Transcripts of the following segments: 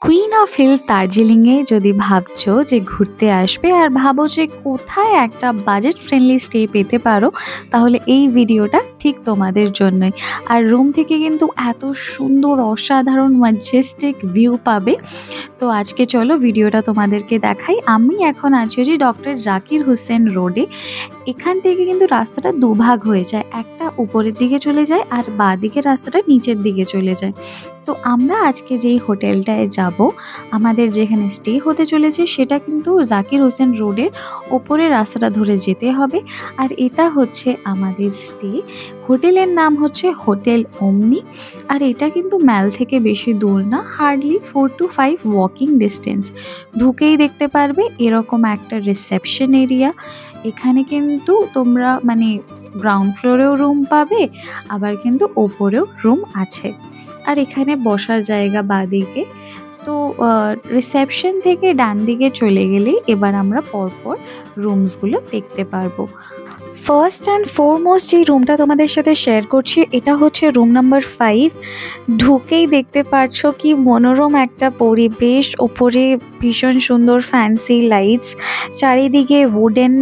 Queen of hills দার্জিলিংয়ে যদি ভাবছো যে ঘুরতে আসবে আর ভাবো যে কোথায় একটা বাজেট ফ্রেন্ডলি স্টে পেতে পারো, তাহলে এই ভিডিওটা ঠিক তোমাদের জন্যই। আর রুম থেকে কিন্তু এত সুন্দর অসাধারণ ম্যাজেস্টিক ভিউ পাবে। তো আজকে চলো ভিডিওটা তোমাদেরকে দেখাই। আমি এখন আছি যে ডক্টর জাকির হোসেন রোডে। এখান থেকে কিন্তু রাস্তাটা দুভাগ হয়ে যায়, একটা উপরের দিকে চলে যায় আর বাঁ দিকের রাস্তাটা নিচের দিকে চলে যায়। তো আমরা আজকে যেই হোটেলটায় যাব, আমাদের যেখানে স্টে হতে চলেছে, সেটা কিন্তু জাকির হোসেন রোডের ওপরের রাস্তাটা ধরে যেতে হবে। আর এটা হচ্ছে আমাদের স্টে। হোটেলের নাম হচ্ছে হোটেল ওমনি। আর এটা কিন্তু ম্যাল থেকে বেশি দূর না, হার্ডলি 4 to 5 ওয়াকিং ডিস্টেন্স। ঢুকেই দেখতে পারবে এরকম একটা রিসেপশন এরিয়া। এখানে কিন্তু তোমরা গ্রাউন্ড ফ্লোরেও রুম পাবে, আবার কিন্তু ওপরেও রুম আছে। আর এখানে বসার জায়গা বাঁদিকে। তো রিসেপশন থেকে ডান দিকে চলে গেলেই এবার আমরা পরপর রুমসগুলো দেখতে পারবো। ফার্স্ট অ্যান্ড ফরমোস্ট যে রুমটা তোমাদের সাথে শেয়ার করছি, এটা হচ্ছে রুম নাম্বার 5। ঢুকেই দেখতে পাচ্ছ কি মনোরম একটা পরিবেশ। ওপরে ভীষণ সুন্দর ফ্যান্সি লাইটস, চারিদিকে উডেন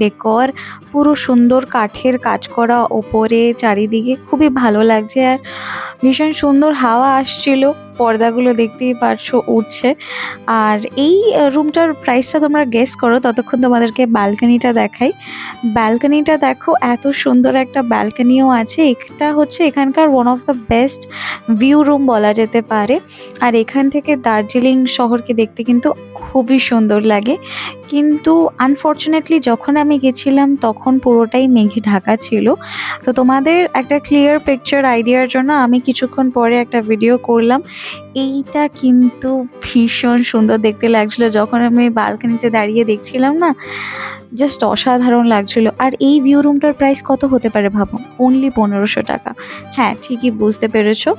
ডেকর, পুরো সুন্দর কাঠের কাজ করা ওপরে চারিদিকে, খুবই ভালো লাগছে। আর ভীষণ সুন্দর হাওয়া আসছিল, পর্দাগুলো দেখতেই পারছো উঠছে। আর এই রুমটার প্রাইসটা তোমরা গেস করো, ততক্ষণ তোমাদেরকে ব্যালকনিটা দেখাই। ব্যালকনিটা দেখো, এত সুন্দর একটা ব্যালকনিও আছে। এটা হচ্ছে এখানকার one of the best view room বলা যেতে পারে। আর এখান থেকে দার্জিলিং শহরকে দেখতে কিন্তু খুবই সুন্দর লাগে। কিন্তু আনফর্চুনেটলি যখন আমি গেছিলাম তখন পুরোটাই মেঘে ঢাকা ছিল। তো তোমাদের একটা ক্লিয়ার পিকচার আইডিয়ার জন্য আমি কিছুক্ষণ পরে একটা ভিডিও করলাম। এইটা কিন্তু ভীষণ সুন্দর দেখতে লাগছিল, যখন আমি ব্যালকনিতে দাঁড়িয়ে দেখছিলাম না, জাস্ট অসাধারণ লাগছিল। আর এই ভিউ রুমটার প্রাইস কত হতে পারে ভাবো, অনলি 1500 টাকা। হ্যাঁ, ঠিকই বুঝতে পেরেছো।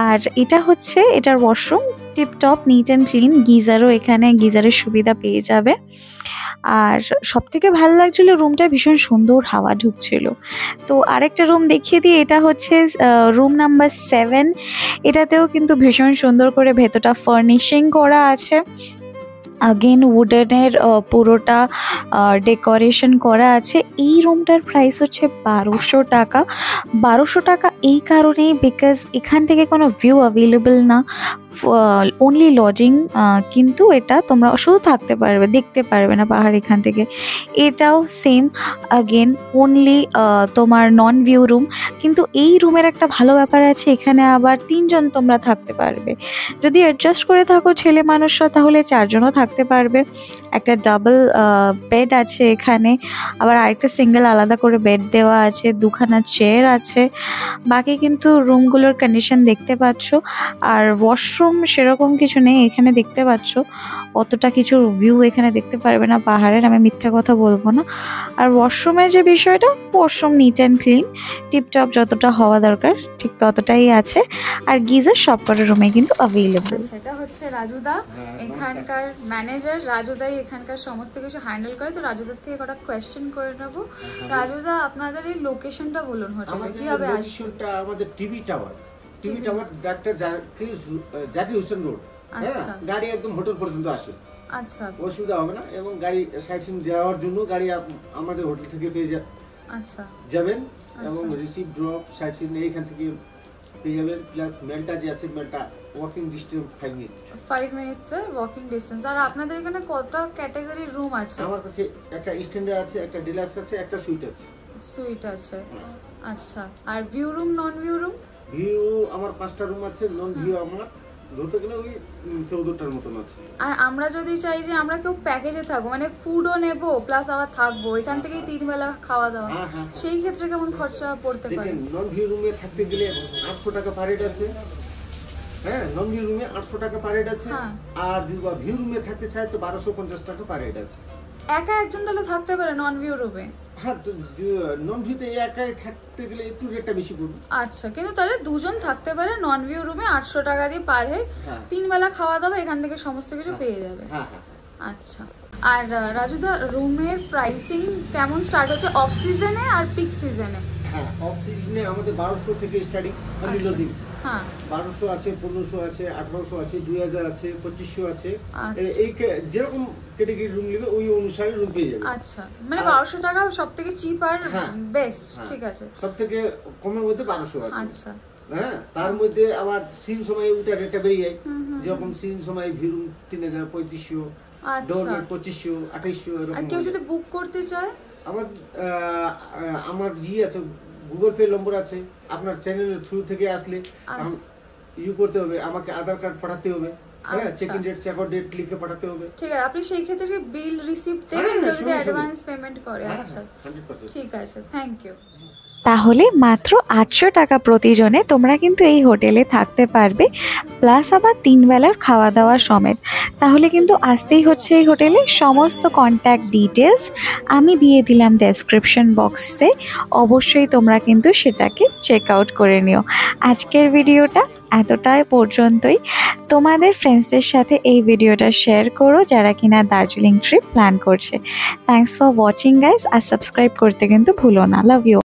আর এটা হচ্ছে এটার washroom, tiptop neat and clean. গিজারও এখানে, গিজারের সুবিধা পেয়ে যাবে। আর সব থেকে ভালো লাগছিল রুমটা, ভীষণ সুন্দর হাওয়া ঢুকছিল। তো আরেকটা রুম দেখিয়ে দিই, এটা হচ্ছে রুম নাম্বার 7। এটাতেও কিন্তু ভীষণ সুন্দর করে ভেতরটা ফার্নিশিং করা আছে। আগেন উডেনের পুরোটা ডেকোরেশন করা আছে। এই রুমটার প্রাইস হচ্ছে 1200 টাকা। 1200 টাকা এই কারণেই বিকজ এখান থেকে কোনো ভিউ অ্যাভেলেবল না, অনলি লজিং। কিন্তু এটা তোমরা শুধু থাকতে পারবে, দেখতে পারবে না পাহাড় এখান থেকে। এটাও সেম, আগেন অনলি তোমার নন ভিউ রুম। কিন্তু এই রুমের একটা ভালো ব্যাপার আছে, এখানে আবার 3 জন তোমরা থাকতে পারবে। যদি অ্যাডজাস্ট করে থাকো ছেলে মানুষরা, তাহলে 4 জনও থাকতে পারবে। একটা ডাবল বেড আছে এখানে, আবার আরেকটা সিঙ্গেল আলাদা করে বেড দেওয়া আছে, 2খানা চেয়ার আছে। বাকি কিন্তু রুমগুলোর কন্ডিশন দেখতে পাচ্ছ। আর ওয়াশরুম সেরকম কিছু নেই এখানে, দেখতে পাচ্ছ অতটা কিছু ভিউ এখানে দেখতে পারবে না পাহাড়ের, আমি মিথ্যা কথা বলবো না। আর ওয়াশরুমের যে বিষয়টা, washroom NEET and clean, tiptop যতটা হওয়া দরকার ঠিক ততটাই আছে। আর গিজার সবকটা রুমে কিন্তু অ্যাভেলেবল। সেটা হচ্ছে রাজুদা, এখানকার ম্যানেজার। রাজুদাই এখানকার সমস্ত কিছু হ্যান্ডেল করে। তো রাজুদার থেকে কটা কোয়েশ্চেন করে নেব। রাজুদা, আপনাদের এই লোকেশনটা বলুন, হোটেলে কিভাবে আসবে? আমাদের TV tower doctor Zakir Hossain road. হ্যাঁ, গাড়ি একদম হোটেল পর্যন্ত আসে। আচ্ছা, অসুবিধা হবে না। এবং গাড়ি সাইট সিন যাওয়ার জন্য গাড়ি আমাদের হোটেল থেকে পেয়ে যাবেন। এবং রিসিভ ড্রপ সাইট সিন এইখান থেকে পেয়ে যাবেন। প্লাস মেলটা যে আছে, মেলটা ওয়াকিং ডিস্টেন্স 5 মিনিটস এর ওয়াকিং ডিস্টেন্স। আর আপনাদের এখানে কতটা ক্যাটাগরির রুম আছে? আমার কাছে একটা স্ট্যান্ডার্ড আছে, একটা ডিলাক্স আছে, একটা সুইট আছে। সুইট আছে, আচ্ছা। আর view room, non view room? View আমার 5টা রুম আছে, নন ভিউ আমার ধরতে গেলে ওই 14টার মতন আছে। আর আমরা যদি চাই যে আমরা কেউ প্যাকেজে থাকবো, মানে ফুডও নেব প্লাস আবার থাকবো, এখান থেকেই 3 বেলা খাওয়া দাওয়া, সেই ক্ষেত্রে কেমন খরচা পড়তে পারে? নন ভিউ রুমে থাকতে গেলে 800 টাকা পার হেড আছে। হ্যাঁ, নন ভিউ রুমে 800 টাকা পার হেড আছে। আর যদি ভিউ রুমে থাকতে চাই তো 1250 টাকা পার হেড আছে। একা একজন তাহলে থাকতে পারে নন ভিউ রুমে? হ্যাঁ, তো নন ভিউতে একাই থাকতে গেলে একটু রেটটা বেশি পড়বে। আচ্ছা, কিন্তু তাহলে 2 জন থাকতে পারে নন ভিউ রুমে 800 টাকা দিয়ে পার হেড। 3 বেলা খাওয়া দাওয়া এখান থেকে সমস্ত কিছু পেয়ে যাবে। হ্যাঁ হ্যাঁ, আচ্ছা। আর রাজুদা, রুমের প্রাইসিং কেমন স্টার্ট হচ্ছে অফ সিজনে আর পিক সিজনে? হ্যাঁ, অফ সিজনে আমাদের 1200 থেকে স্টার্টিং, অনলি লজিং। হ্যাঁ 1200 আছে, 1500 আছে, 1800 আছে, 2000 আছে, 2500 আছে। এই যেরকম ক্যাটাগরি রুম নেবে ওই অনুসারে রুম পেয়ে যাবে। আচ্ছা, মানে 1200 টাকা সবথেকে চিপ আর বেস্ট। ঠিক আছে, সবথেকে কমের মধ্যে 1200 আছে। আচ্ছা হ্যাঁ, তার মধ্যে আবার সিন সময় উল্টা রেটটা বেরিয়ে যায়। যখন সিন সময় ভিরুম 3000, 3500, ডোরমেট 2500, 2800 এরকম। আর কেউ যদি বুক করতে চায়, আমার আছে, গুগল পে নম্বর আছে। আপনার চ্যানেলের থ্রু থেকে আসলে করতে হবে, আমাকে আধার কার্ড পাঠাতে হবে, হ্যাঁ, check in date, check out date লিখে পাঠাতে হবে। ঠিক আছে, আপনি সেই ক্ষেত্রে বিল রিসিপ্ট দেবেন যদি অ্যাডভান্স পেমেন্ট করে। আচ্ছা ঠিক আছে, থ্যাংক ইউ। তাহলে মাত্র 800 টাকা প্রতিজনে তোমরা কিন্তু এই হোটেলে থাকতে পারবে, প্লাস আবার 3 বেলার খাওয়া দাওয়া সমেত। তাহলে কিন্তু আসতেই হচ্ছে এই হোটেলে। সমস্ত কন্ট্যাক্ট ডিটেলস আমি দিয়ে দিলাম ডেসক্রিপশন বক্সে, অবশ্যই তোমরা কিন্তু সেটাকে চেক আউট করে নিও। আজকের ভিডিওটা এতটাই পর্যন্তই। তোমাদের ফ্রেন্ডসদের সাথে এই ভিডিওটা শেয়ার করো যারা কিনা দার্জিলিং ট্রিপ প্ল্যান করছে। থ্যাঙ্কস ফর ওয়াচিং গাইস, আর সাবস্ক্রাইব করতে কিন্তু ভুলো না। Love you.